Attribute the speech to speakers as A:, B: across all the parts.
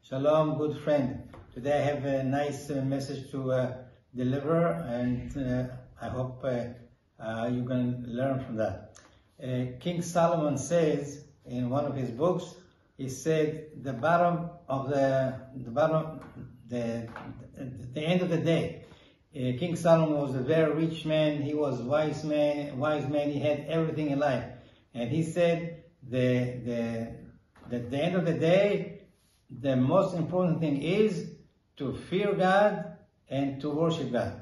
A: Shalom, good friend. Today I have a nice message to deliver, and I hope you can learn from that. King Solomon says in one of his books, he said the end of the day. King Solomon was a very rich man. He was wise man. He had everything in life, and he said the end of the day, the most important thing is to fear God and to worship God.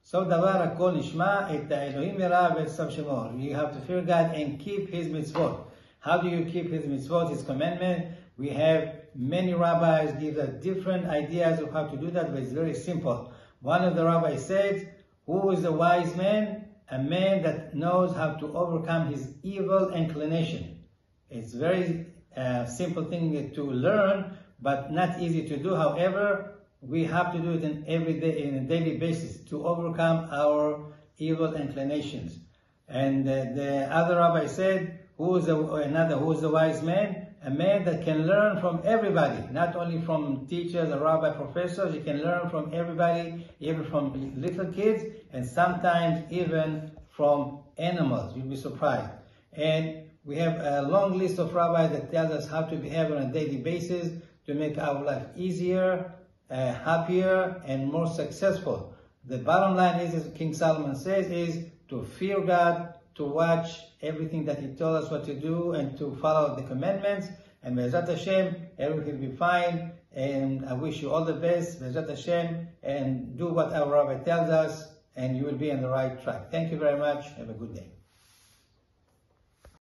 A: So דבר הכל נשמע את האלוהים ירא ואת צו שמו. You have to fear God and keep His mitzvot. How do you keep His mitzvot, His commandment? We have many rabbis give us different ideas of how to do that, but it's very simple. One of the rabbis said, who is a wise man? A man that knows how to overcome his evil inclination. It's very simple thing to learn, but not easy to do. However, we have to do it in a daily basis to overcome our evil inclinations. And the other rabbi said, who is the wise man? A man that can learn from everybody, not only from teachers or rabbi professors. You can learn from everybody, even from little kids, and sometimes even from animals. You'll be surprised. And we have a long list of rabbis that tells us how to behave on a daily basis to make our life easier, happier, and more successful. The bottom line is, as King Solomon says, is to fear God, to watch everything that He told us what to do, and to follow the commandments. And Be'ezrat Hashem, everything will be fine. And I wish you all the best, Be'ezrat Hashem, and do what our Rabbi tells us, and you will be on the right track. Thank you very much. Have a good day.